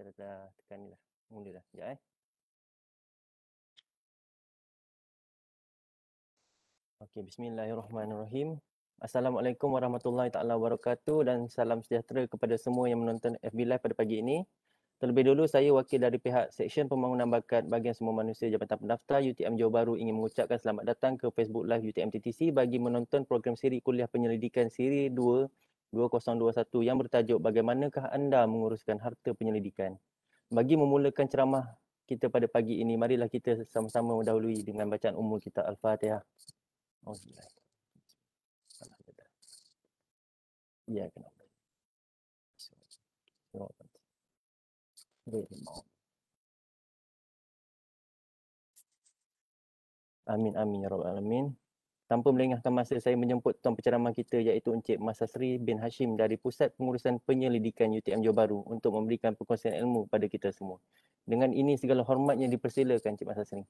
Kita dah tekan ni lah. Mula dah. Sekejap Okey, bismillahirrahmanirrahim. Assalamualaikum warahmatullahi taala wabarakatuh dan salam sejahtera kepada semua yang menonton FB Live pada pagi ini. Terlebih dulu saya wakil dari pihak Seksyen Pembangunan Bakat Bahagian Semua Manusia Jabatan Pendaftar UTM Johor Bahru ingin mengucapkan selamat datang ke Facebook Live UTM TTC bagi menonton program siri kuliah penyelidikan siri 2 2021 yang bertajuk Bagaimanakah anda menguruskan harta penyelidikan. Bagi memulakan ceramah kita pada pagi ini, marilah kita sama-sama mendahului dengan bacaan umum kita Al-Fatihah. Ya, kenapa? Amin, amin, ya Rabbal Alamin. Tanpa melengahkan masa, saya menjemput tuan penceramah kita iaitu Encik Masasri bin Hashim dari Pusat Pengurusan Penyelidikan UTM Johor Bahru untuk memberikan perkongsian ilmu pada kita semua. Dengan ini segala hormatnya dipersilakan Encik Masasri.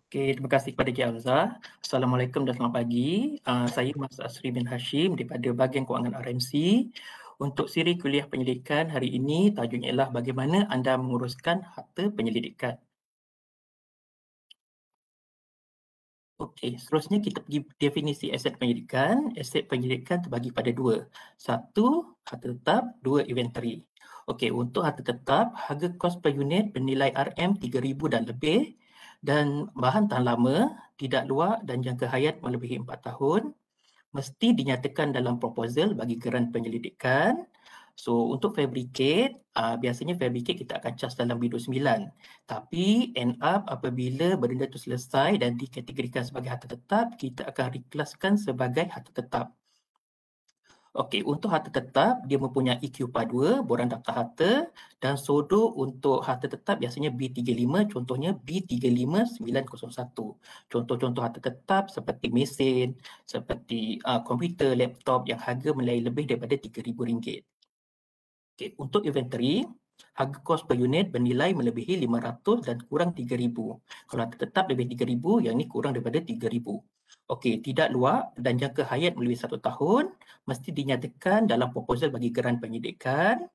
Okey, terima kasih kepada Cik Hamzah. Assalamualaikum dan selamat pagi. Saya Masasri bin Hashim daripada Bahagian Kewangan RMC. Untuk siri kuliah penyelidikan hari ini, tajuknya ialah bagaimana anda menguruskan harta penyelidikan. Okey, seterusnya kita pergi definisi aset penyelidikan. Aset penyelidikan terbagi pada dua. Satu, harta tetap. Dua, inventory. Okey, untuk harta tetap, harga kos per unit bernilai RM3,000 dan lebih dan bahan tahan lama, tidak luak dan jangka hayat melebihi 4 tahun. Mesti dinyatakan dalam proposal bagi geran penyelidikan. So, untuk fabricate, biasanya fabricate kita akan cas dalam B29. Tapi end up apabila benda itu selesai dan dikategorikan sebagai harta tetap, kita akan reklaskan sebagai harta tetap. Okey, untuk harta tetap, dia mempunyai QPA 2, borang daftar harta dan sodo untuk harta tetap biasanya B35, contohnya B35901. Contoh-contoh harta tetap seperti mesin, seperti komputer, laptop yang harga menilai lebih daripada RM3,000. Okay, untuk inventory, harga kos per unit bernilai melebihi 500 dan kurang 3,000. Kalau tetap lebih 3,000, yang ni kurang daripada 3,000. Okey, tidak luak dan jangka hayat melebihi 1 tahun, mesti dinyatakan dalam proposal bagi geran penyidikan.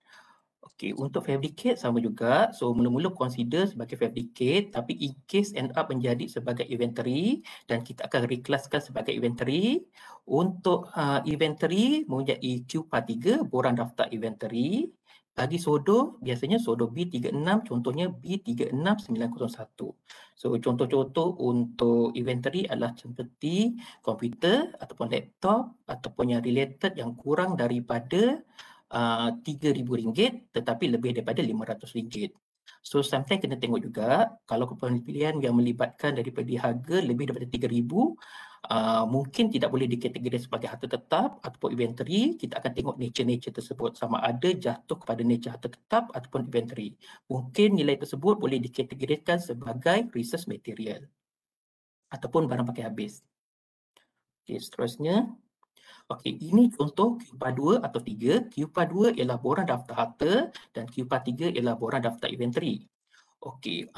Okey, untuk fabricate sama juga. So, mula-mula consider sebagai fabricate, tapi in case end up menjadi sebagai inventory dan kita akan reklaskan sebagai inventory. Untuk inventory mempunyai QPA 3, borang daftar inventory. Bagi sodo, biasanya sodo B36, contohnya B36901. So, contoh-contoh untuk inventory adalah seperti komputer ataupun laptop ataupun yang related yang kurang daripada RM3,000 tetapi lebih daripada RM500. So sometimes kena tengok juga kalau pilihan yang melibatkan daripada harga lebih daripada RM3,000 mungkin tidak boleh dikategorikan sebagai harta tetap ataupun inventory. Kita akan tengok nature tersebut sama ada jatuh kepada nature harta tetap ataupun inventory. Mungkin nilai tersebut boleh dikategorikan sebagai resource material ataupun barang pakai habis. Okay, seterusnya. Okey, ini contoh QPA 2 atau 3. QPA 2 ialah borang daftar harta dan QPA 3 ialah borang daftar inventory. Okey,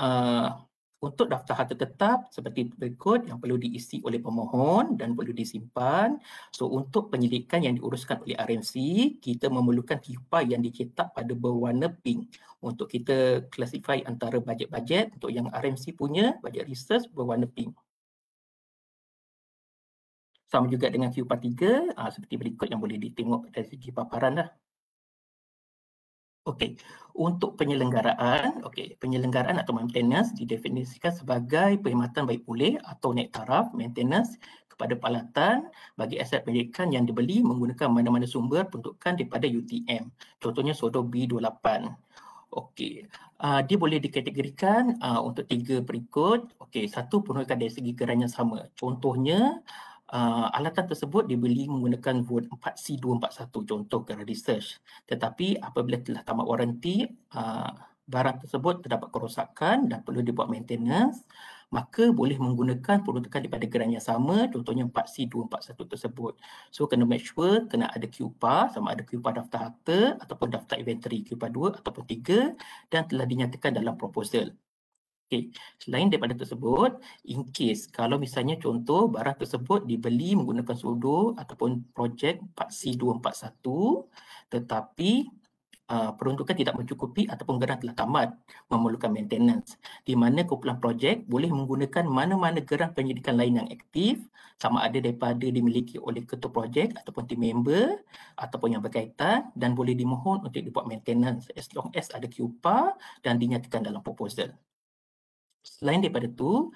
untuk daftar harta tetap seperti berikut yang perlu diisi oleh pemohon dan perlu disimpan. So, untuk penyelidikan yang diuruskan oleh RMC, kita memerlukan QPA yang dicetak pada berwarna pink untuk kita classify antara bajet-bajet. Untuk yang RMC punya, bajet research berwarna pink. Sama juga dengan QPA 3, seperti berikut yang boleh ditengok dari segi paparan lah. Okey, untuk penyelenggaraan, penyelenggaraan atau maintenance didefinisikan sebagai perkhidmatan baik pulih atau naik taraf maintenance kepada peralatan bagi aset penyelidikan yang dibeli menggunakan mana-mana sumber peruntukan daripada UTM. Contohnya sodo B28. Okey, dia boleh dikategorikan untuk 3 berikut. Okey, satu peruntukan dari segi geran yang sama. Contohnya, alatan tersebut dibeli menggunakan kod 4C241, contoh geran research. Tetapi apabila telah tamat waranti, barang tersebut terdapat kerosakan dan perlu dibuat maintenance, maka boleh menggunakan peruntukan daripada geran yang sama, contohnya 4C241 tersebut. So, kena make sure kena ada QPA, sama ada QPA daftar harta ataupun daftar inventory, QPA 2 ataupun 3 dan telah dinyatakan dalam proposal. Okey, selain daripada tersebut, in case kalau misalnya contoh barang tersebut dibeli menggunakan sodo ataupun projek 4C241 tetapi peruntukan tidak mencukupi ataupun geran telah tamat memerlukan maintenance, di mana kumpulan projek boleh menggunakan mana-mana geran penyelidikan lain yang aktif sama ada daripada dimiliki oleh ketua projek ataupun team member ataupun yang berkaitan, dan boleh dimohon untuk dibuat maintenance as long as ada QPA dan dinyatakan dalam proposal. Selain daripada itu,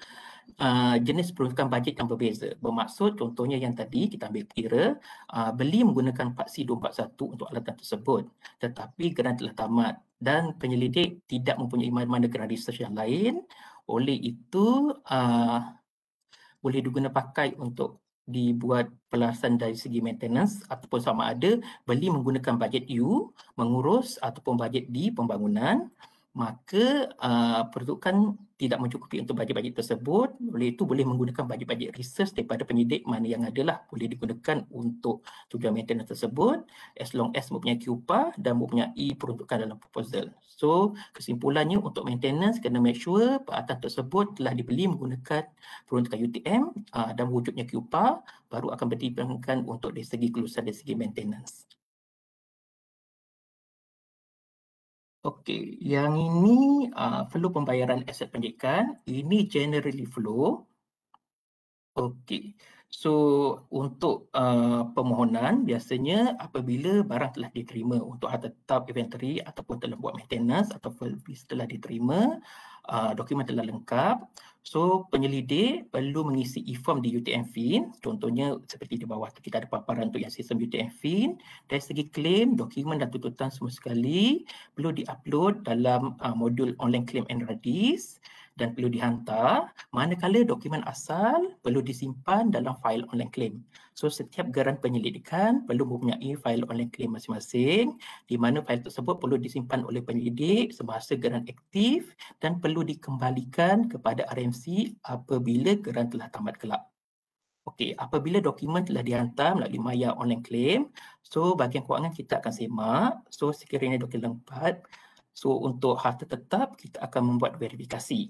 jenis peruntukan bajet yang berbeza. Bermaksud contohnya yang tadi kita ambil kira beli menggunakan Part C 241 untuk alatan tersebut, tetapi geran telah tamat dan penyelidik tidak mempunyai mana-mana geran research yang lain. Oleh itu boleh digunakan pakai untuk dibuat pelaksanaan dari segi maintenance ataupun sama ada beli menggunakan bajet U mengurus ataupun bajet D pembangunan, maka peruntukan tidak mencukupi untuk bajet-bajet tersebut. Oleh itu boleh menggunakan bajet-bajet research daripada penyidik mana yang adalah boleh digunakan untuk tujuan maintenance tersebut as long as mempunyai QPA dan mempunyai peruntukan dalam proposal. So kesimpulannya untuk maintenance kena make sure peralatan tersebut telah dibeli menggunakan peruntukan UTM dan wujudnya QPA, baru akan dipertimbangkan untuk dari segi kelulusan dari segi maintenance. Okey, yang ini flow pembayaran aset pendidikan. Ini generally flow. Okey, so untuk permohonan biasanya apabila barang telah diterima untuk harta tetap inventory ataupun telah buat maintenance atau telah diterima, dokumen telah lengkap. So penyelidik perlu mengisi e-form di UTM Fin. Contohnya seperti di bawah tu kita ada paparan untuk yang sistem UTM Fin. Dari segi claim, dokumen dan tuntutan semua sekali perlu diupload dalam modul online claim and radis dan perlu dihantar, manakala dokumen asal perlu disimpan dalam fail online claim. So setiap geran penyelidikan perlu mempunyai fail online claim masing-masing, di mana fail tersebut perlu disimpan oleh penyelidik semasa geran aktif dan perlu dikembalikan kepada RMC apabila geran telah tamat kelak. Okey, apabila dokumen telah dihantar melalui Maya online claim, so bahagian kewangan kita akan semak. So sekiranya dokumen lengkap, so untuk harta tetap kita akan membuat verifikasi.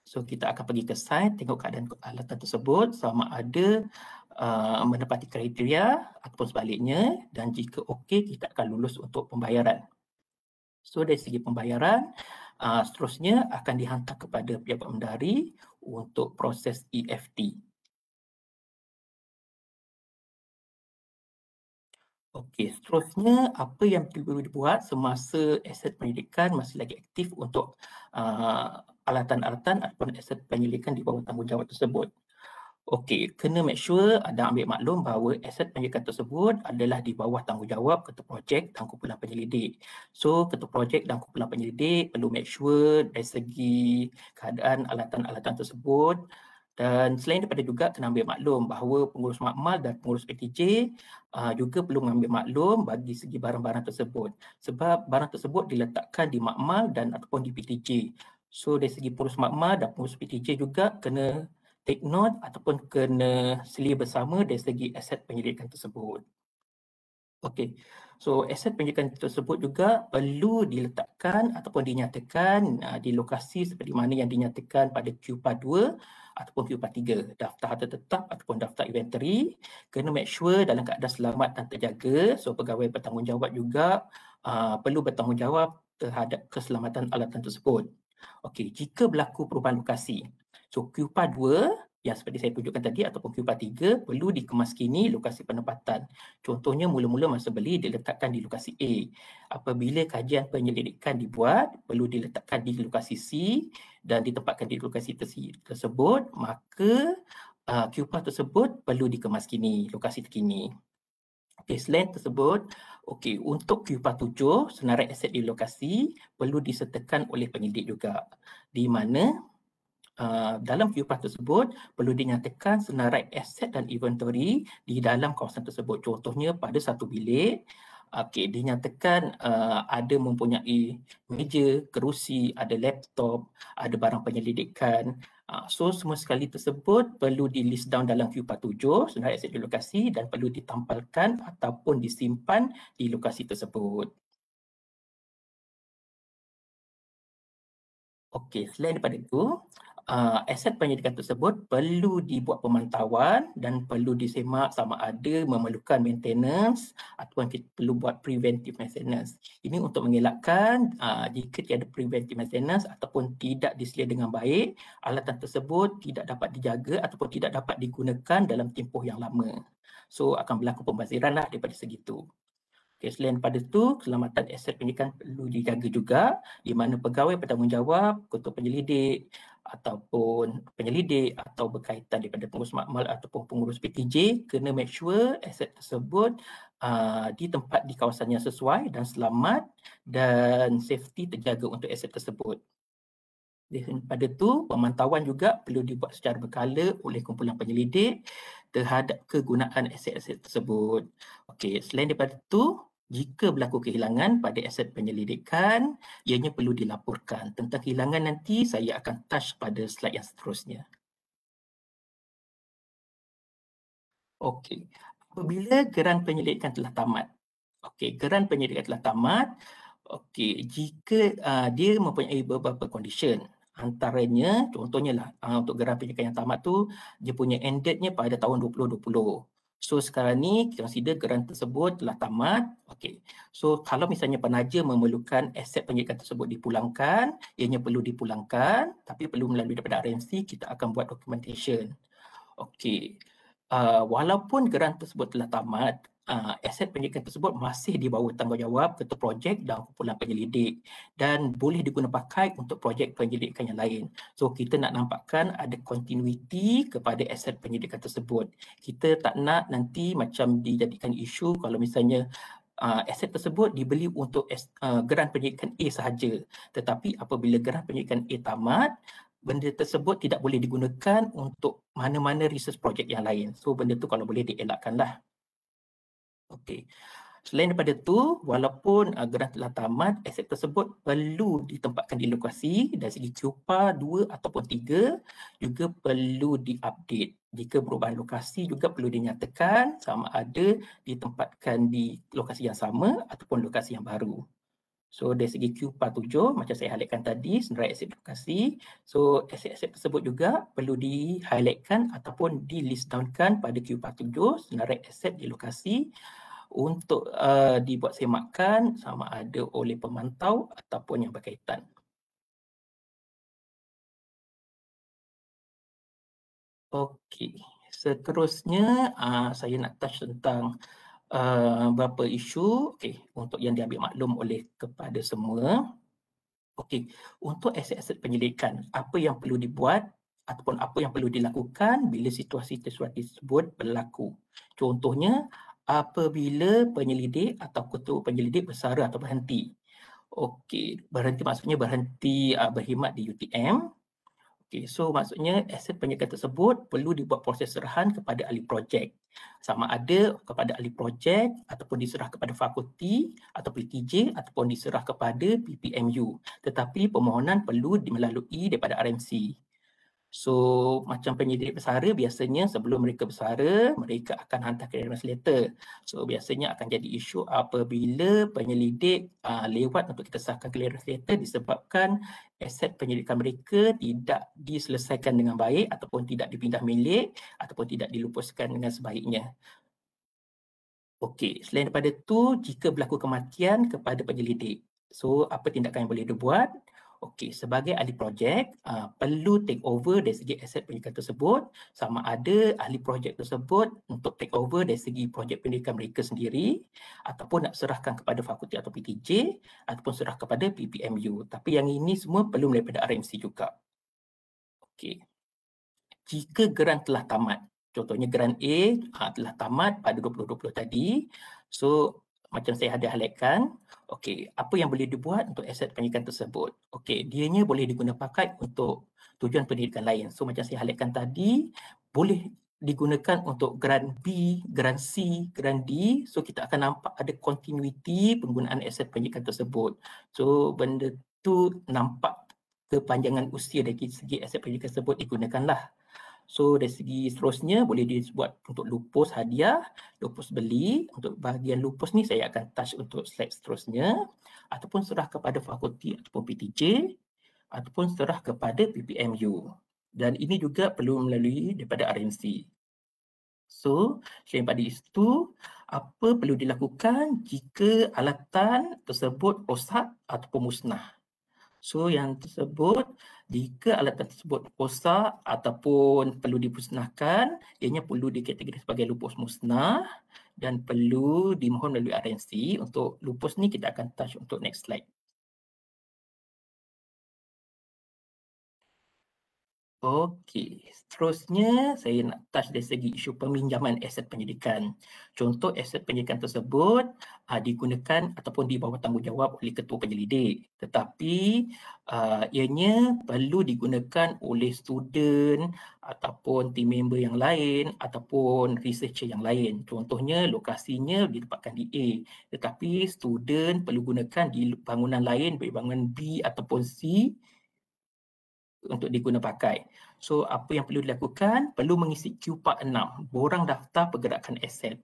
So kita akan pergi ke site, tengok keadaan alatan tersebut sama ada menepati kriteria ataupun sebaliknya, dan jika okey kita akan lulus untuk pembayaran. So dari segi pembayaran, seterusnya akan dihantar kepada pihak pengendari untuk proses EFT. Okey, seterusnya apa yang perlu dibuat semasa aset penyelidikan masih lagi aktif untuk alatan-alatan ataupun aset penyelidikan di bawah tanggungjawab tersebut. Okey, kena make sure ada ambil maklum bahawa aset penyelidikan tersebut adalah di bawah tanggungjawab ketua projek dan kumpulan penyelidik. So, ketua projek dan kumpulan penyelidik perlu make sure dari segi keadaan alatan-alatan tersebut. Dan selain daripada juga kena ambil maklum bahawa pengurus makmal dan pengurus PTJ juga perlu mengambil maklum bagi segi barang-barang tersebut. Sebab barang tersebut diletakkan di makmal dan ataupun di PTJ. So dari segi pengurus makmal dan pengurus PTJ juga kena take note ataupun kena selia bersama dari segi aset penyelidikan tersebut. Okey, so aset penyelidikan tersebut juga perlu diletakkan ataupun dinyatakan di lokasi seperti mana yang dinyatakan pada QPA 2 ataupun QPA 3, daftar harta tetap ataupun daftar inventory. Kena make sure dalam keadaan selamat dan terjaga. So pegawai bertanggungjawab juga perlu bertanggungjawab terhadap keselamatan alatan tersebut. Okey, jika berlaku perubahan lokasi, so QPA 2 yang seperti saya tunjukkan tadi ataupun QPA 3 perlu dikemaskini lokasi penempatan. Contohnya mula-mula masa beli diletakkan di lokasi A. Apabila kajian penyelidikan dibuat, perlu diletakkan di lokasi C dan ditempatkan di lokasi tersebut, maka QPA tersebut perlu dikemaskini lokasi terkini. Okey, selain tersebut, okey, untuk QPA 7, senarai aset di lokasi perlu disertakan oleh penyidik juga, di mana dalam QPA tersebut perlu dinyatakan senarai aset dan inventory di dalam kawasan tersebut. Contohnya pada satu bilik, dinyatakan ada mempunyai meja, kerusi, ada laptop, ada barang penyelidikan. So semua sekali tersebut perlu di list down dalam QPA 7, senarai aset di lokasi, dan perlu ditampalkan ataupun disimpan di lokasi tersebut. Okey, selain daripada itu, aset penyelidikan tersebut perlu dibuat pemantauan dan perlu disemak sama ada memerlukan maintenance ataupun kita perlu buat preventive maintenance. Ini untuk mengelakkan jika tiada preventive maintenance ataupun tidak diselia dengan baik, alatan tersebut tidak dapat dijaga ataupun tidak dapat digunakan dalam tempoh yang lama. So akan berlaku pembaziran lah daripada segitu. Okay, selain daripada itu, keselamatan aset penyidikan perlu dijaga juga, di mana pegawai bertanggungjawab, ketua penyelidik atau berkaitan daripada pengurus makmal ataupun pengurus PTJ kena make sure aset tersebut di tempat di kawasan yang sesuai dan selamat dan safety terjaga untuk aset tersebut. Pada itu, pemantauan juga perlu dibuat secara berkala oleh kumpulan penyelidik terhadap kegunaan aset-aset tersebut. Okey, selain daripada itu, jika berlaku kehilangan pada aset penyelidikan, ianya perlu dilaporkan. Tentang kehilangan nanti saya akan touch pada slide yang seterusnya. Okey, apabila geran penyelidikan telah tamat. Okey, geran penyelidikan telah tamat. Okey, jika dia mempunyai beberapa condition. Antaranya, contohnya lah untuk geran penyelidikan yang tamat tu, dia punya end date-nya pada tahun 2020. So sekarang ni kita consider geran tersebut telah tamat. Okey. So kalau misalnya penaja memerlukan aset penyelidikan tersebut dipulangkan, ianya perlu dipulangkan tapi perlu melalui daripada RMC, kita akan buat documentation. Okey. Walaupun geran tersebut telah tamat, aset penyelidikan tersebut masih di bawah tanggungjawab ketua projek dan kumpulan penyelidik dan boleh diguna pakai untuk projek penyelidikan yang lain. So kita nak nampakkan ada continuity kepada aset penyelidikan tersebut. Kita tak nak nanti macam dijadikan isu kalau misalnya aset tersebut dibeli untuk geran penyelidikan A sahaja. Tetapi apabila geran penyelidikan A tamat, benda tersebut tidak boleh digunakan untuk mana-mana research project yang lain. So benda tu kalau boleh dielakkanlah. Okey. Selain daripada itu, walaupun geran telah tamat, aset tersebut perlu ditempatkan di lokasi dari segi QPA 2 ataupun 3 juga perlu diupdate. Jika perubahan lokasi juga perlu dinyatakan sama ada ditempatkan di lokasi yang sama ataupun lokasi yang baru. So dari segi QPA 7, macam saya highlightkan tadi, senarai aset lokasi. So aset-aset tersebut juga perlu di-highlightkan ataupun di-list downkan pada QPA 7, senarai aset di lokasi untuk dibuat semakan sama ada oleh pemantau ataupun yang berkaitan. Okey, seterusnya saya nak touch tentang beberapa isu untuk yang diambil maklum oleh kepada semua. Okey, untuk aset-aset penyelidikan, apa yang perlu dibuat ataupun apa yang perlu dilakukan bila situasi tersebut berlaku. Contohnya, apabila penyelidik atau ketua penyelidik bersara atau berhenti. Okey, berhenti maksudnya berhenti berkhidmat di UTM. Okey, so maksudnya aset penyelidikan tersebut perlu dibuat proses serahan kepada ahli projek. Sama ada kepada ahli projek ataupun diserah kepada fakulti atau PTJ ataupun diserah kepada PPMU. Tetapi permohonan perlu melalui daripada RMC. So macam penyelidik bersara biasanya sebelum mereka bersara, mereka akan hantar clearance letter. So biasanya akan jadi isu apabila penyelidik lewat untuk kita sahkan clearance letter disebabkan aset penyelidikan mereka tidak diselesaikan dengan baik ataupun tidak dipindah milik ataupun tidak dilupuskan dengan sebaiknya. Okey, selain daripada itu, jika berlaku kematian kepada penyelidik, so apa tindakan yang boleh dibuat? Okey, sebagai ahli projek, perlu take over dari segi aset penyelidikan tersebut, sama ada ahli projek tersebut untuk take over dari segi projek penyelidikan mereka sendiri ataupun nak serahkan kepada fakulti atau PTJ ataupun serah kepada PPMU. Tapi yang ini semua perlu daripada RMC juga. Okey. Jika geran telah tamat, contohnya geran A telah tamat pada 2020 tadi, so macam saya ada highlightkan, okey, apa yang boleh dibuat untuk aset penyelidikan tersebut? Okey, dianya boleh diguna pakai untuk tujuan pendidikan lain. So macam saya highlightkan tadi, boleh digunakan untuk geran B, geran C, geran D. So kita akan nampak ada continuity penggunaan aset pendidikan tersebut. So benda tu nampak kepanjangan usia dari segi aset pendidikan tersebut digunakanlah. So dari segi seterusnya boleh dibuat untuk lupus hadiah, lupus beli. Untuk bahagian lupus ni saya akan touch untuk slide seterusnya ataupun serah kepada fakulti ataupun PTJ ataupun serah kepada PPMU. dan ini juga perlu melalui daripada RMC. So, selain pada itu, apa perlu dilakukan jika alatan tersebut rosak ataupun musnah? So, yang tersebut, jika alatan tersebut rosak ataupun perlu dimusnahkan, ianya perlu dikategorikan sebagai lupus musnah dan perlu dimohon melalui RMC. Untuk lupus ni kita akan touch untuk next slide. Okey, seterusnya saya nak touch dari segi isu peminjaman aset pendidikan. Contoh aset pendidikan tersebut digunakan ataupun di bawah tanggungjawab oleh ketua penyelidik. Tetapi ianya perlu digunakan oleh student ataupun team member yang lain ataupun researcher yang lain. Contohnya lokasinya ditempatkan di A, tetapi student perlu gunakan di bangunan lain, baik bangunan B ataupun C untuk diguna pakai. So, apa yang perlu dilakukan? Perlu mengisi Q46, borang daftar pergerakan aset.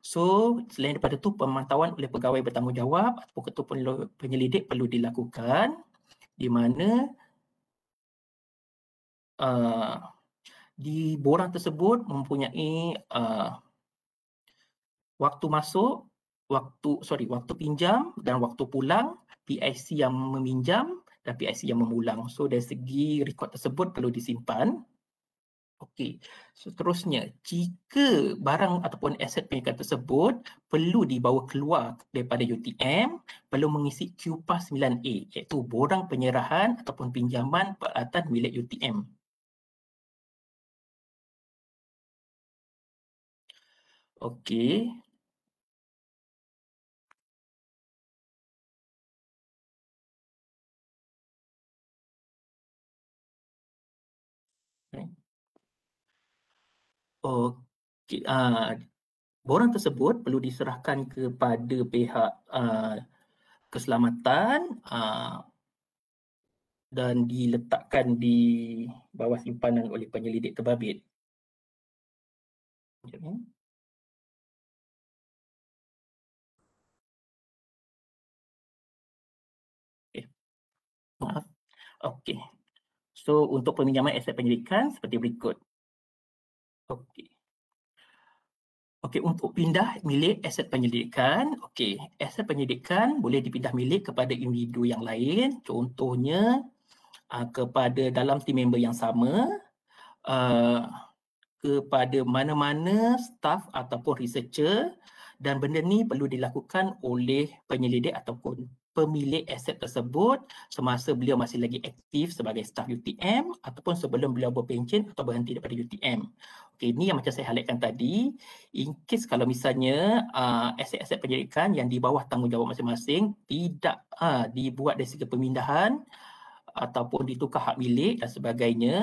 So, selain daripada itu, pemantauan oleh pegawai bertanggungjawab atau ketua penyelidik perlu dilakukan, di mana di borang tersebut mempunyai waktu masuk, waktu pinjam dan waktu pulang, PIC yang meminjam dan PIC yang memulang. So, dari segi rekod tersebut perlu disimpan. Okey, seterusnya, jika barang ataupun aset pendidikan tersebut perlu dibawa keluar daripada UTM, perlu mengisi QPAS 9A, iaitu borang penyerahan ataupun pinjaman peralatan milik UTM. Okey. Okey, borang tersebut perlu diserahkan kepada pihak keselamatan dan diletakkan di bawah simpanan oleh penyelidik terbabit. Maaf. Okey. So, untuk peminjaman aset penyelidikan seperti berikut. Okey. Okey, untuk pindah milik aset penyelidikan, okey, aset penyelidikan boleh dipindah milik kepada individu yang lain, contohnya kepada dalam team member yang sama, kepada mana-mana staff ataupun researcher, dan benda ni perlu dilakukan oleh penyelidik ataupun pemilik aset tersebut semasa beliau masih lagi aktif sebagai staf UTM ataupun sebelum beliau berpencen atau berhenti daripada UTM. Okey, ini yang macam saya highlightkan tadi. In case kalau misalnya aset-aset penyelidikan yang di bawah tanggungjawab masing-masing tidak dibuat dari segi pemindahan ataupun ditukar hak milik dan sebagainya,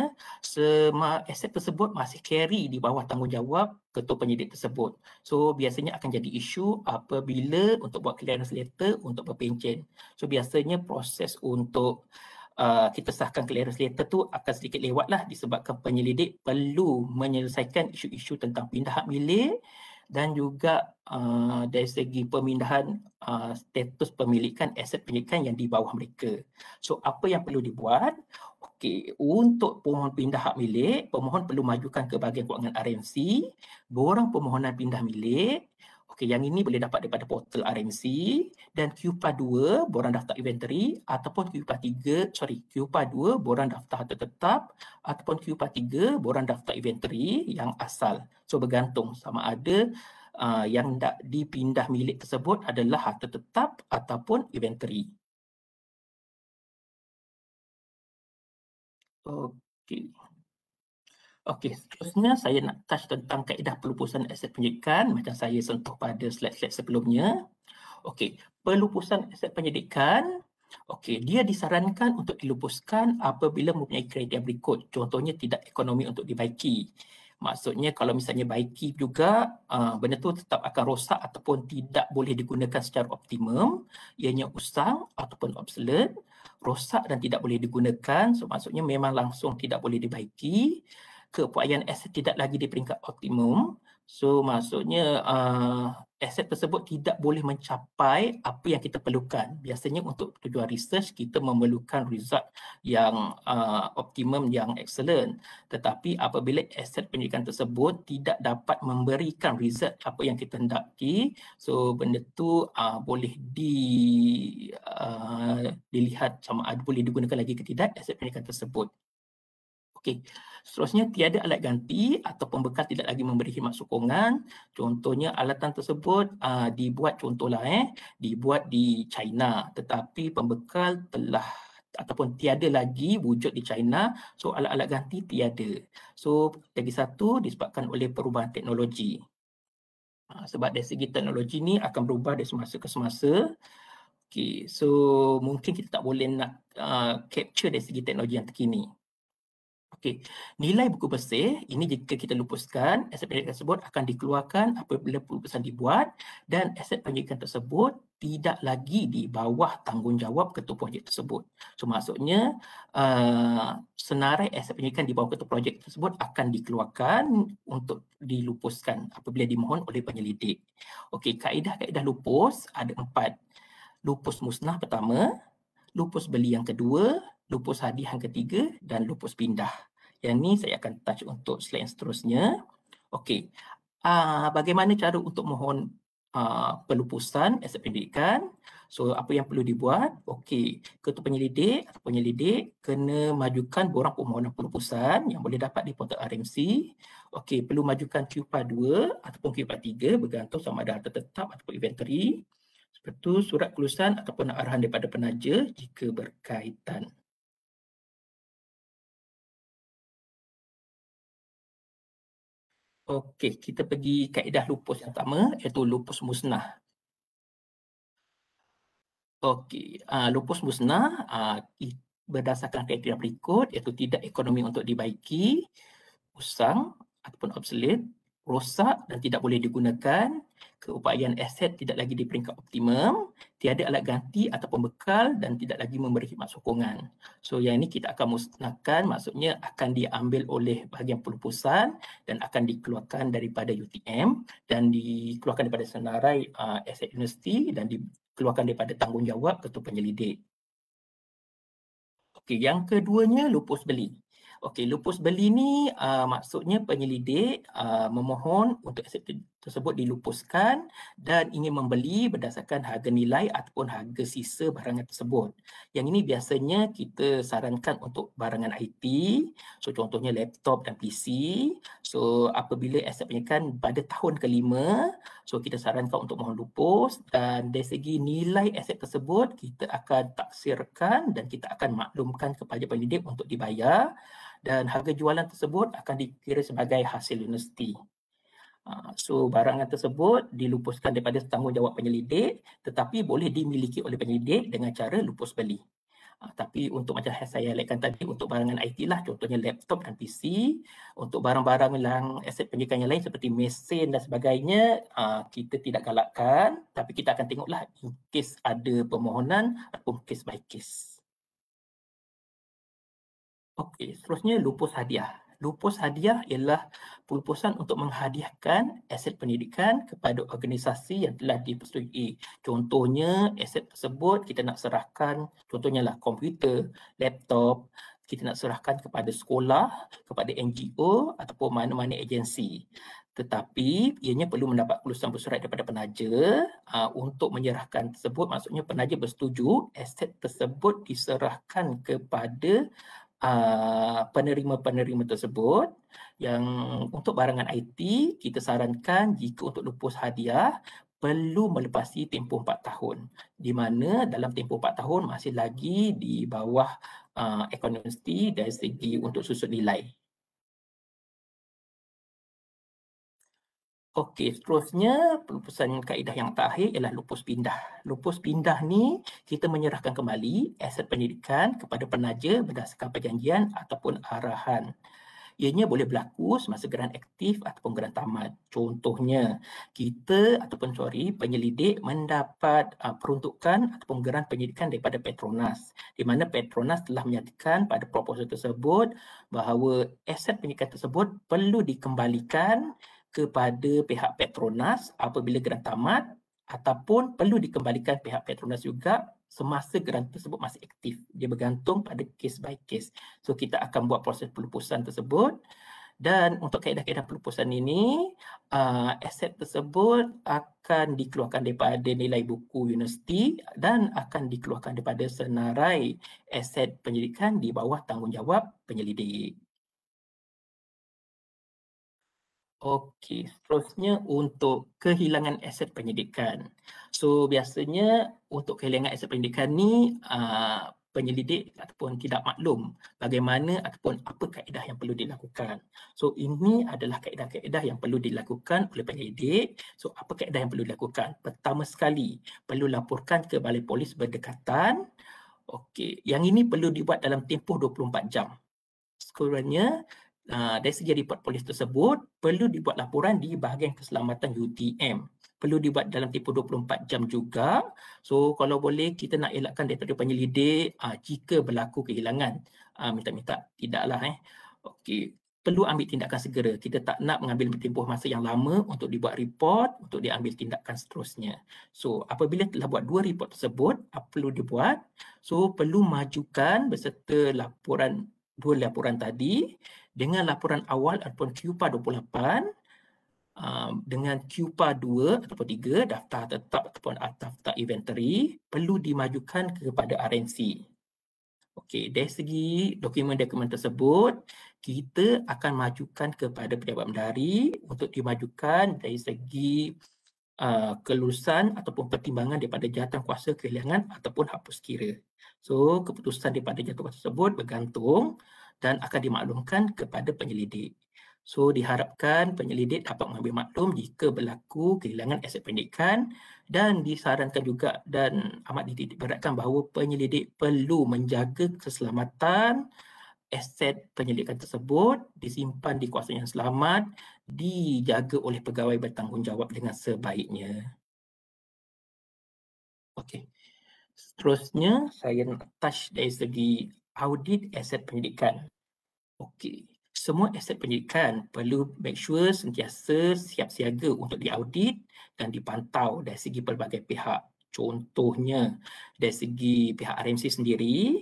aset tersebut masih carry di bawah tanggungjawab ketua penyidik tersebut. So, biasanya akan jadi isu apabila untuk buat clearance letter untuk berpencen. So, biasanya proses untuk kita sahkan clearance letter tu akan sedikit lewat lah disebabkan penyelidik perlu menyelesaikan isu-isu tentang pindah hak milik dan juga dari segi pemindahan status pemilikan aset pendidikan yang di bawah mereka. So, apa yang perlu dibuat? Okey, untuk pemohon pindah hak milik, pemohon perlu majukan ke bahagian kewangan RMC, borang permohonan pindah milik. Okey, yang ini boleh dapat daripada portal RMC, dan QPA 2 borang daftar inventory ataupun QPA 2 borang daftar harta tetap ataupun QPA 3 borang daftar inventory yang asal. So, bergantung sama ada yang nak dipindah milik tersebut adalah harta tetap ataupun inventory. Okey. Okey, seterusnya saya nak touch tentang kaedah pelupusan aset penyidikan macam saya sentuh pada slide-slide sebelumnya. Okey, pelupusan aset penyidikan, okey, dia disarankan untuk dilupuskan apabila mempunyai kriteria berikut. Contohnya tidak ekonomi untuk dibaiki. Maksudnya kalau misalnya baiki juga, benda tu tetap akan rosak ataupun tidak boleh digunakan secara optimum, ianya usang ataupun obsolete, rosak dan tidak boleh digunakan, so maksudnya memang langsung tidak boleh dibaiki. Keupayaan aset tidak lagi di peringkat optimum, so maksudnya aset tersebut tidak boleh mencapai apa yang kita perlukan. Biasanya untuk tujuan research kita memerlukan result yang optimum, yang excellent. Tetapi apabila aset pendidikan tersebut tidak dapat memberikan result apa yang kita hendaki, so benda tu boleh dilihat sama ada boleh digunakan lagi ke tidak aset pendidikan tersebut. Okey, seterusnya tiada alat ganti atau pembekal tidak lagi memberi khidmat sokongan. Contohnya alatan tersebut dibuat di China, tetapi pembekal telah ataupun tiada lagi wujud di China, so alat-alat ganti tiada. So lagi satu disebabkan oleh perubahan teknologi. Sebab dari segi teknologi ni akan berubah dari semasa ke semasa. Okey, so mungkin kita tak boleh nak capture dari segi teknologi yang terkini. Okey, nilai buku bersih ini jika kita lupuskan, aset pendidikan tersebut akan dikeluarkan apabila pelupusan dibuat dan aset pendidikan tersebut tidak lagi di bawah tanggungjawab ketua projek tersebut. So maksudnya senarai aset pendidikan di bawah ketua projek tersebut akan dikeluarkan untuk dilupuskan apabila dimohon oleh penyelidik. Okey, kaedah-kaedah lupus ada 4. Lupus musnah pertama, lupus beli yang kedua, lupus hadiah yang ketiga dan lupus pindah. Yang ni saya akan touch untuk slide yang seterusnya. Okey, bagaimana cara untuk mohon pelupusan aset pendidikan? So, apa yang perlu dibuat? Okey, ketua penyelidik kena majukan borang permohonan pelupusan yang boleh dapat di portal RMC. Okey, perlu majukan QPA 2 ataupun QPA 3 bergantung sama ada harta tetap ataupun inventory. Seperti itu, surat kelulusan ataupun arahan daripada penaja jika berkaitan. Okey, kita pergi kaedah lupus yang pertama iaitu lupus musnah. Okey, lupus musnah berdasarkan kriteria berikut iaitu tidak ekonomi untuk dibaiki, usang ataupun obsolete, rosak dan tidak boleh digunakan, keupayaan aset tidak lagi di peringkat optimum, tiada alat ganti ataupun bekal dan tidak lagi memberi khidmat sokongan. So yang ini kita akan musnahkan, maksudnya akan diambil oleh bahagian pelupusan dan akan dikeluarkan daripada UTM dan dikeluarkan daripada senarai aset universiti dan dikeluarkan daripada tanggungjawab ketua penyelidik. Okey, yang keduanya lupus beli. Okey, lupus beli ni maksudnya penyelidik memohon untuk aset tersebut dilupuskan dan ingin membeli berdasarkan harga nilai ataupun harga sisa barangan tersebut. Yang ini biasanya kita sarankan untuk barangan IT, so contohnya laptop dan PC. So apabila aset penyidikan pada tahun kelima, so kita sarankan untuk mohon lupus dan dari segi nilai aset tersebut kita akan taksirkan dan kita akan maklumkan kepada penyelidik untuk dibayar dan harga jualan tersebut akan dikira sebagai hasil universiti. So barangan tersebut dilupuskan daripada tanggungjawab penyelidik tetapi boleh dimiliki oleh penyelidik dengan cara lupus beli. Tapi untuk macam saya highlightkan tadi untuk barangan IT lah, contohnya laptop dan PC. Untuk barang-barang yang aset pendidikan yang lain seperti mesin dan sebagainya, kita tidak galakkan tapi kita akan tengoklah in case ada permohonan ataupun case by case. Okey, seterusnya lupus hadiah. Lupus hadiah ialah pelupusan untuk menghadiahkan aset pendidikan kepada organisasi yang telah dipersetujui. Contohnya aset tersebut kita nak serahkan, contohnya lah komputer, laptop, kita nak serahkan kepada sekolah, kepada NGO ataupun mana-mana agensi. Tetapi ianya perlu mendapat kelulusan bersurat daripada penaja untuk menyerahkan tersebut, maksudnya penaja bersetuju aset tersebut diserahkan kepada penerima-penerima tersebut. Yang untuk barangan IT kita sarankan jika untuk lupus hadiah perlu melepasi tempoh 4 tahun di mana dalam tempoh 4 tahun masih lagi di bawah ekonomi dari segi untuk susut nilai. Okey, seterusnya pelupusan kaedah yang terakhir ialah lupus pindah. Lupus pindah ni kita menyerahkan kembali aset pendidikan kepada penaja berdasarkan perjanjian ataupun arahan. Ianya boleh berlaku semasa geran aktif ataupun geran tamat. Contohnya, penyelidik mendapat peruntukan ataupun geran penyidikan daripada Petronas, di mana Petronas telah menyatakan pada proposal tersebut bahawa aset penyidikan tersebut perlu dikembalikan kepada pihak Petronas apabila geran tamat, ataupun perlu dikembalikan pihak Petronas juga semasa geran tersebut masih aktif. Dia bergantung pada case by case. So kita akan buat proses pelupusan tersebut, dan untuk kaedah-kaedah pelupusan ini, aset tersebut akan dikeluarkan daripada nilai buku universiti dan akan dikeluarkan daripada senarai aset penyelidikan di bawah tanggungjawab penyelidik. Okey, seterusnya untuk kehilangan aset penyidikan. So biasanya untuk kehilangan aset penyidikan ni penyelidik ataupun tidak maklum bagaimana ataupun apa kaedah yang perlu dilakukan. So ini adalah kaedah-kaedah yang perlu dilakukan oleh penyelidik. So apa kaedah yang perlu dilakukan? Pertama sekali, perlu laporkan ke balai polis berdekatan. Okey, yang ini perlu dibuat dalam tempoh 24 jam. Sekurangnya dari segi report polis tersebut perlu dibuat laporan di bahagian keselamatan UTM. Perlu dibuat dalam tempoh 24 jam juga. So kalau boleh kita nak elakkan daripada penyelidik jika berlaku kehilangan. Minta-minta tidaklah Okey, perlu ambil tindakan segera. Kita tak nak mengambil tempoh masa yang lama untuk dibuat report, untuk diambil tindakan seterusnya. So apabila telah buat 2 report tersebut, apa perlu dibuat? So perlu majukan beserta laporan 2 laporan tadi dengan laporan awal ataupun QPA 28, dengan QPA 2 ataupun 3, daftar tetap ataupun daftar inventory, perlu dimajukan kepada RNC. Okey, dari segi dokumen-dokumen tersebut, kita akan majukan kepada pejabat mendari untuk dimajukan dari segi kelulusan ataupun pertimbangan daripada jawatankuasa kehilangan ataupun hapus kira. So, keputusan daripada jawatankuasa tersebut bergantung dan akan dimaklumkan kepada penyelidik. So, diharapkan penyelidik dapat mengambil maklum jika berlaku kehilangan aset pendidikan, dan disarankan juga dan amat dititik beratkan bahawa penyelidik perlu menjaga keselamatan aset penyelidikan tersebut, disimpan di kawasan yang selamat, dijaga oleh pegawai bertanggungjawab dengan sebaiknya. Okey. Seterusnya, saya nak touch dari segi audit aset penyidikan. Okey. Semua aset penyidikan perlu make sure sentiasa siap siaga untuk diaudit dan dipantau dari segi pelbagai pihak. Contohnya, dari segi pihak RMC sendiri,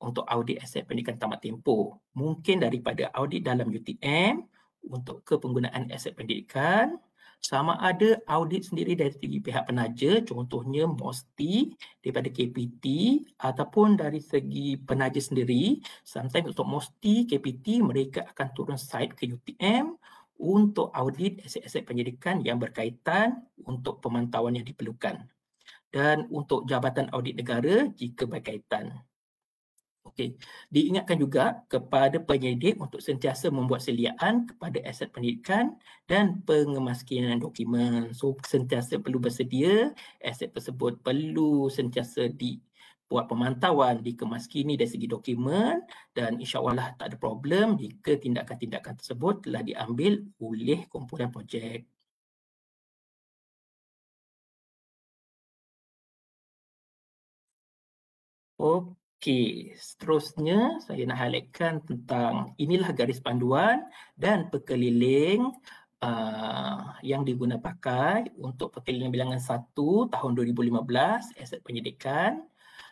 untuk audit aset pendidikan tamat tempoh. Mungkin daripada audit dalam UTM untuk kepenggunaan aset pendidikan, sama ada audit sendiri dari segi pihak penaja, contohnya MOSTI daripada KPT, ataupun dari segi penaja sendiri. Sometimes untuk MOSTI, KPT, mereka akan turun site ke UTM untuk audit aset-aset penyidikan yang berkaitan untuk pemantauan yang diperlukan. Dan untuk Jabatan Audit Negara jika berkaitan. Okey, diingatkan juga kepada penyelidik untuk sentiasa membuat seliaan kepada aset pendidikan dan pengemaskinan dokumen. So, sentiasa perlu bersedia, aset tersebut perlu sentiasa dibuat pemantauan, dikemaskini dari segi dokumen, dan insya-Allah tak ada problem jika tindakan-tindakan tersebut telah diambil oleh kumpulan projek. Okey, seterusnya saya nak highlightkan tentang inilah garis panduan dan perkeliling yang diguna pakai untuk perkelilingan bilangan 1 tahun 2015 aset penyidikan,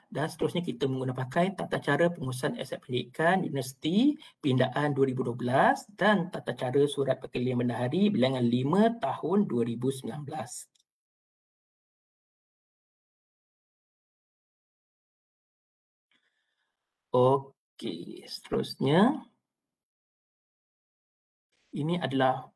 dan seterusnya kita menggunakan pakai tata cara pengurusan aset penyidikan universiti pindaan 2012 dan tata cara surat perkelilingan bendahari bilangan 5 tahun 2019. Okey, seterusnya ini adalah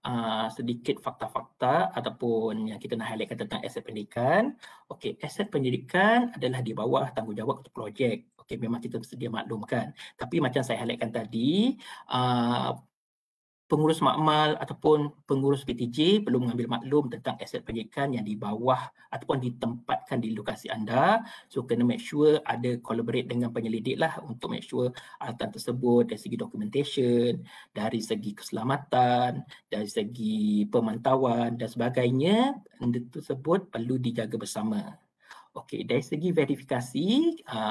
sedikit fakta-fakta ataupun yang kita nak highlightkan tentang aset pendidikan. Okey, aset pendidikan adalah di bawah tanggungjawab ketua projek. Okey, memang kita sedia maklumkan. Tapi macam saya highlightkan tadi, pengurus makmal ataupun pengurus PTJ perlu mengambil maklum tentang aset penyidikan yang di bawah ataupun ditempatkan di lokasi anda. So, kena make sure ada collaborate dengan penyelidik lah untuk make sure alatan tersebut dari segi documentation, dari segi keselamatan, dari segi pemantauan dan sebagainya, benda tersebut perlu dijaga bersama. Okey, dari segi verifikasi,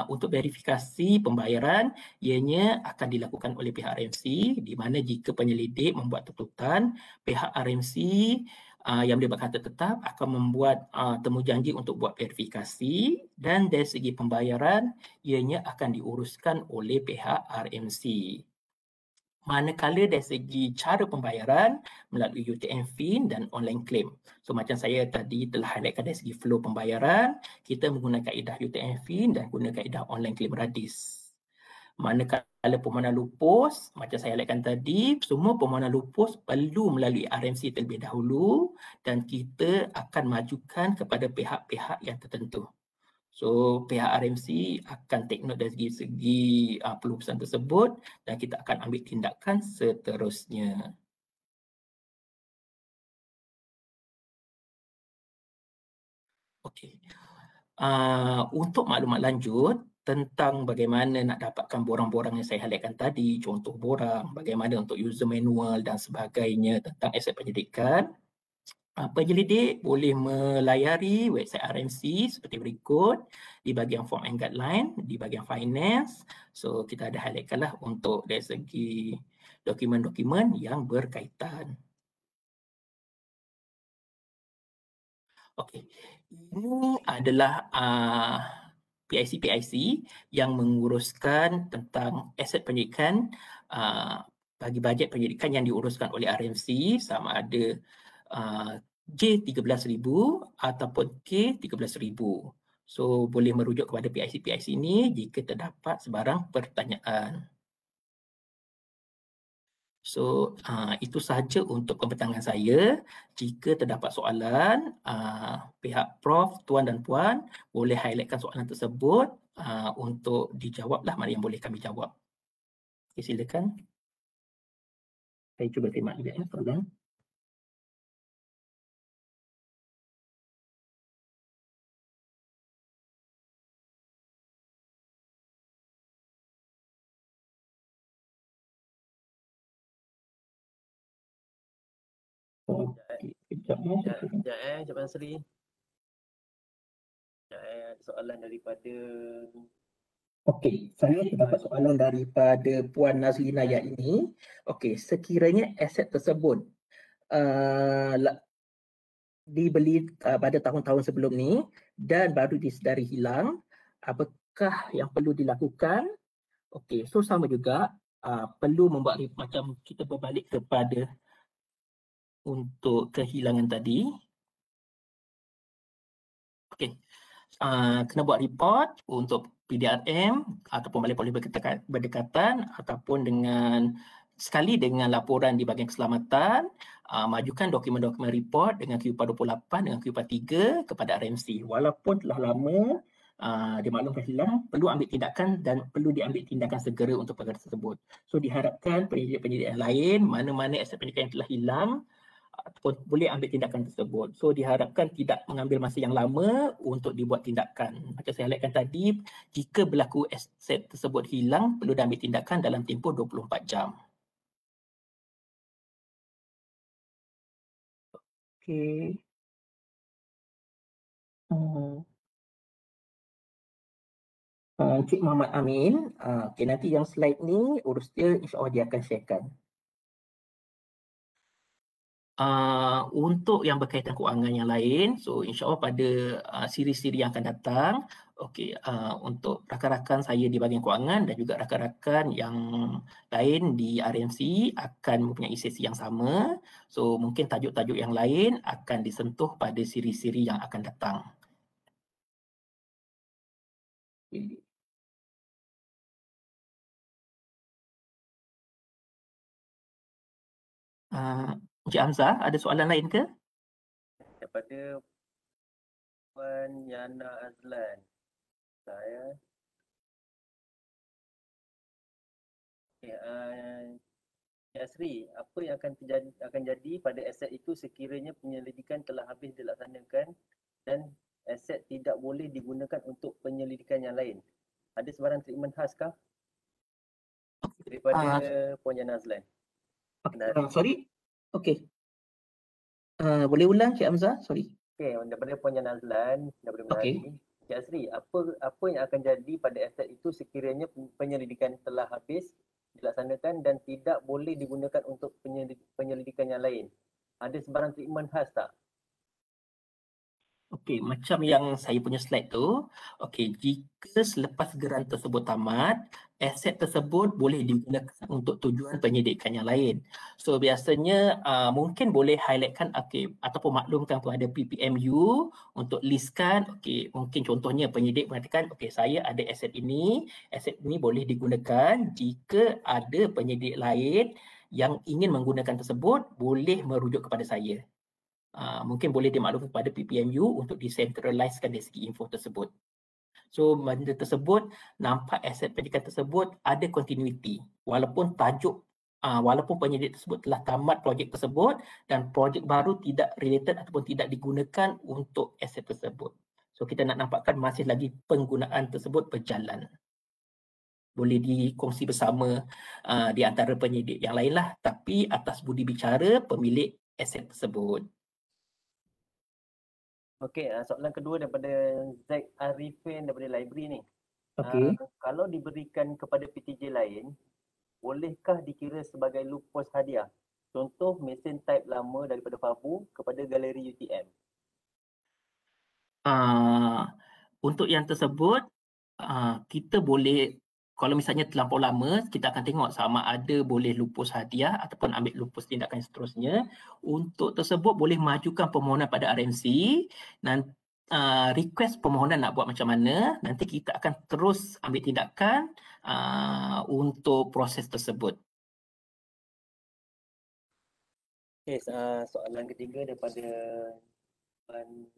untuk verifikasi pembayaran, ianya akan dilakukan oleh pihak RMC, di mana jika penyelidik membuat tuntutan, pihak RMC yang melibatkan tetap akan membuat temujanji untuk buat verifikasi, dan dari segi pembayaran, ianya akan diuruskan oleh pihak RMC. Manakala dari segi cara pembayaran melalui UTM FIN dan online claim. So macam saya tadi telah highlightkan dari segi flow pembayaran, kita menggunakan kaedah UTM FIN dan guna kaedah online claim radis. Manakala permohonan lupus, macam saya highlightkan tadi, semua permohonan lupus perlu melalui RMC terlebih dahulu dan kita akan majukan kepada pihak-pihak yang tertentu. So pihak RMC akan take note dari segi pelupusan tersebut dan kita akan ambil tindakan seterusnya. Okey. Untuk maklumat lanjut tentang bagaimana nak dapatkan borang-borang yang saya highlightkan tadi, contoh borang, bagaimana untuk user manual dan sebagainya tentang aset penyelidikan, penyelidik boleh melayari website RMC seperti berikut di bahagian form and guideline, di bahagian finance. So kita ada highlightkanlah untuk dari segi dokumen-dokumen yang berkaitan. Okey, ini adalah PIC yang menguruskan tentang aset penyelidikan bagi bajet penyelidikan yang diuruskan oleh RMC sama ada J13,000 ataupun K13,000. So boleh merujuk kepada PIC ini jika terdapat sebarang pertanyaan. So itu sahaja untuk pembentangan saya. Jika terdapat soalan, pihak Prof, Tuan dan Puan boleh highlightkan soalan tersebut untuk dijawablah mana yang boleh kami jawab. Okay, silakan. Saya cuba terima juga ya soalan. Sekejap Cik Sri. Ada soalan daripada Okey, saya terdapat soalan daripada Puan Nazlina ini. Okey, sekiranya aset tersebut dibeli pada tahun-tahun sebelum ni dan baru disedari hilang, apakah yang perlu dilakukan? Okey, so sama juga perlu membuat macam kita berbalik kepada untuk kehilangan tadi. Okey, kena buat report untuk PDRM ataupun Balai Polis Berdekatan ataupun sekali dengan laporan di bahagian keselamatan, majukan dokumen-dokumen report dengan QPA 28 dengan QPA 3 kepada RMC. Walaupun telah lama dimaklumkan hilang, perlu ambil tindakan dan perlu diambil tindakan segera untuk perkara tersebut. So diharapkan penyidik-penyidik yang lain, mana-mana aset penyidikan yang telah hilang, ataupun boleh ambil tindakan tersebut. So diharapkan tidak mengambil masa yang lama untuk dibuat tindakan. Macam saya highlightkan tadi, jika berlaku aset tersebut hilang, perlu diambil tindakan dalam tempoh 24 jam. Okey. Encik Muhammad Amin, okay, nanti yang slide ni urus dia, insyaAllah dia akan sharekan. Untuk yang berkaitan kewangan yang lain, so insyaAllah pada siri-siri yang akan datang, okay, untuk rakan-rakan saya di bahagian kewangan dan juga rakan-rakan yang lain di RMC akan mempunyai sesi yang sama. So mungkin tajuk-tajuk yang lain akan disentuh pada siri-siri yang akan datang. Encik Hamzah, ada soalan lain ke? daripada Puan Yana Azlan. Saya Asri, apa yang akan jadi pada aset itu sekiranya penyelidikan telah habis dilaksanakan dan aset tidak boleh digunakan untuk penyelidikan yang lain? Ada sebarang treatment khas kah? Daripada Puan Yana Azlan. Sorry? Okey. Boleh ulang Cik Hamzah? Sorry. Okey, daripada Puan Yana Azlan, daripada Melati. Cik Azri, apa yang akan jadi pada aset itu sekiranya penyelidikan telah habis dilaksanakan dan tidak boleh digunakan untuk penyelidikan yang lain? Ada sebarang treatment khas tak? Okey, macam yang saya punya slide tu, okey, jika selepas geran tersebut tamat, aset tersebut boleh digunakan untuk tujuan penyidikan yang lain. So biasanya mungkin boleh highlightkan okey ataupun maklumkan kepada PPMU untuk listkan okey mungkin contohnya penyidik mengatakan okey saya ada aset ini boleh digunakan jika ada penyidik lain yang ingin menggunakan tersebut boleh merujuk kepada saya. Mungkin boleh dimaklumkan kepada PPMU untuk decentralizekan dari segi info tersebut. So benda tersebut nampak aset pendidikan tersebut ada continuity walaupun walaupun penyidik tersebut telah tamat projek tersebut dan projek baru tidak related ataupun tidak digunakan untuk aset tersebut. So kita nak nampakkan masih lagi penggunaan tersebut berjalan. Boleh dikongsi bersama di antara penyidik yang lain lah, tapi atas budi bicara pemilik aset tersebut. Okey, soalan kedua daripada Zack Arifin daripada library ni. Okey. Kalau diberikan kepada PTJ lain, bolehkah dikira sebagai lupus hadiah? Contoh mesin type lama daripada Fabu kepada galeri UTM. Untuk yang tersebut, kita boleh, kalau misalnya terlampau lama, kita akan tengok sama ada boleh lupus hadiah ataupun ambil lupus tindakan seterusnya. Untuk tersebut boleh majukan permohonan pada RMC dan request permohonan nak buat macam mana, nanti kita akan terus ambil tindakan untuk proses tersebut. Okay, soalan ketiga daripada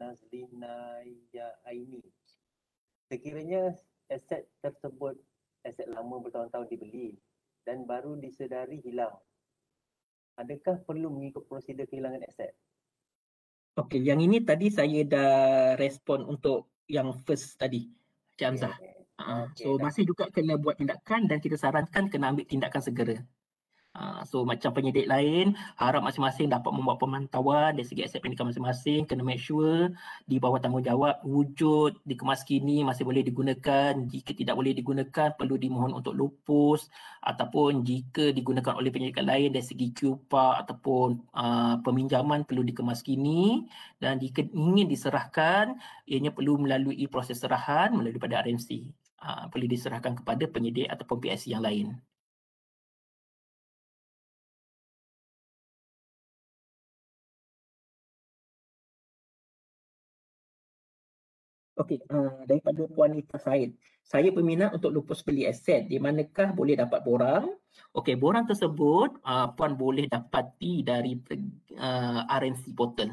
Nazlina Aini. Sekiranya aset tersebut aset lama bertahun-tahun dibeli dan baru disedari hilang, adakah perlu mengikut prosedur kehilangan aset? Okey, yang ini tadi saya dah respon untuk yang first tadi, Cik Hamzah. So masih juga kena buat tindakan dan kita sarankan kena ambil tindakan segera. So macam penyidik lain, harap masing-masing dapat membuat pemantauan dari segi aset pendidikan masing-masing, kena make sure di bawah tanggungjawab wujud dikemas kini masih boleh digunakan, jika tidak boleh digunakan perlu dimohon untuk lupus ataupun jika digunakan oleh penyidikan lain dari segi QPA ataupun peminjaman perlu dikemas kini dan jika ingin diserahkan ianya perlu melalui proses serahan melalui pada RMC. Perlu diserahkan kepada penyidik ataupun PSC yang lain. Okey, daripada Puan Nita Said. Saya berminat untuk lupus beli aset. Di manakah boleh dapat borang? Okey, borang tersebut Puan boleh dapati dari RMC portal.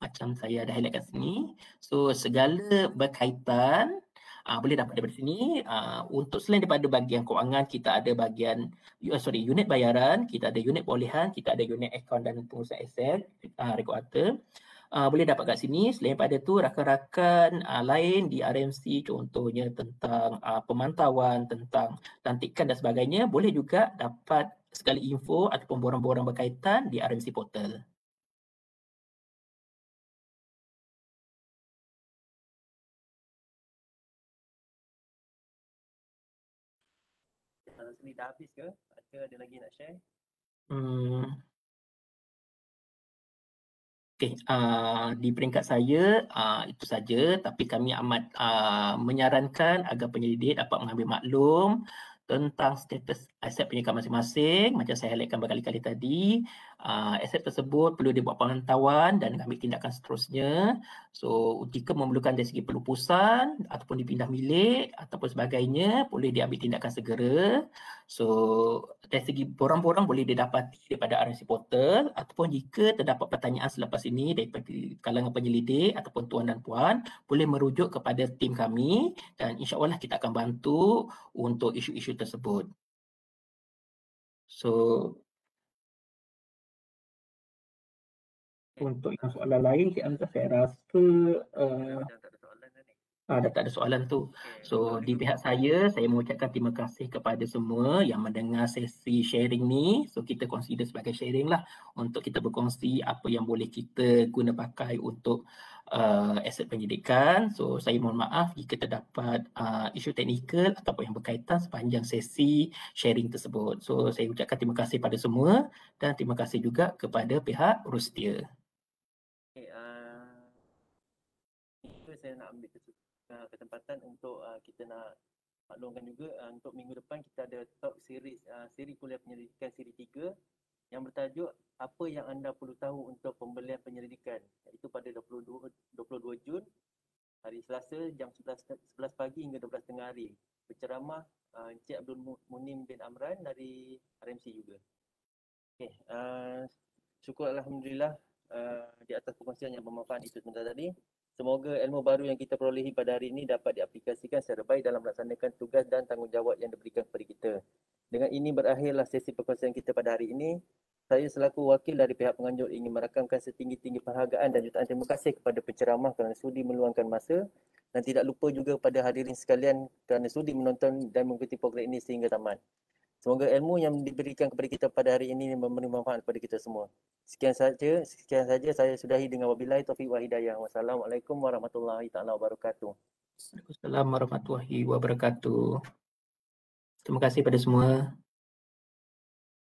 Macam saya dah highlight kat sini. So, segala berkaitan boleh dapat daripada sini. Untuk selain daripada bahagian kewangan, kita ada bahagian unit bayaran, kita ada unit perolehan, kita ada unit akaun dan pengurusan aset, rekod harta. Boleh dapat kat sini. Selain daripada tu, rakan-rakan lain di RMC contohnya tentang pemantauan, tentang lantikan dan sebagainya, boleh juga dapat segala info ataupun borang-borang berkaitan di RMC portal. Sini dah habis ke? Ada lagi nak share? Okey, di peringkat saya itu saja, tapi kami amat menyarankan agar penyelidik dapat mengambil maklum tentang status aset penyidikan masing-masing. Macam saya highlightkan berkali-kali tadi, aset tersebut perlu dibuat pemantauan dan ambil tindakan seterusnya. So, jika memerlukan dari segi pelupusan ataupun dipindah milik ataupun sebagainya, boleh diambil tindakan segera. So, dari segi borang-borang boleh didapati daripada RMC portal ataupun jika terdapat pertanyaan selepas ini daripada kalangan penyelidik ataupun tuan dan puan, boleh merujuk kepada tim kami dan insya-Allah kita akan bantu untuk isu-isu tersebut. So, untuk yang soalan lain, Cik Hamzah, saya rasa dah tak ada soalan tu. So, di pihak saya mengucapkan terima kasih kepada semua yang mendengar sesi sharing ni. So, kita consider sebagai sharing lah untuk kita berkongsi apa yang boleh kita guna pakai untuk aset pendidikan. So saya mohon maaf jika terdapat isu teknikal ataupun yang berkaitan sepanjang sesi sharing tersebut. So saya ucapkan terima kasih pada semua dan terima kasih juga kepada pihak Rustia. Okay, itu saya nak ambil kesempatan untuk kita nak maklumkan juga untuk minggu depan kita ada talk series siri kuliah penyelidikan siri 3 yang bertajuk apa yang anda perlu tahu untuk pembelian penyelidikan, iaitu pada 22 Jun hari Selasa jam 11 pagi hingga 12 tengah hari. Berceramah Encik Abdul Munim bin Amran dari RMC juga. Okey, syukur alhamdulillah di atas perkongsian yang bermanfaat itu sebentar tadi. Semoga ilmu baru yang kita perolehi pada hari ini dapat diaplikasikan secara baik dalam melaksanakan tugas dan tanggungjawab yang diberikan kepada kita. Dengan ini berakhirlah sesi perkongsian kita pada hari ini. Saya selaku wakil dari pihak penganjur ingin merakamkan setinggi-tinggi penghargaan dan jutaan terima kasih kepada penceramah kerana sudi meluangkan masa, dan tidak lupa juga kepada hadirin sekalian kerana sudi menonton dan mengikuti program ini sehingga tamat. Semoga ilmu yang diberikan kepada kita pada hari ini memberi manfaat kepada kita semua. Sekian saja saya sudahi dengan wabillahi taufiq wa hidayah. Wassalamualaikum warahmatullahi taala wabarakatuh. Waalaikumsalam warahmatullahi wabarakatuh. Terima kasih pada semua.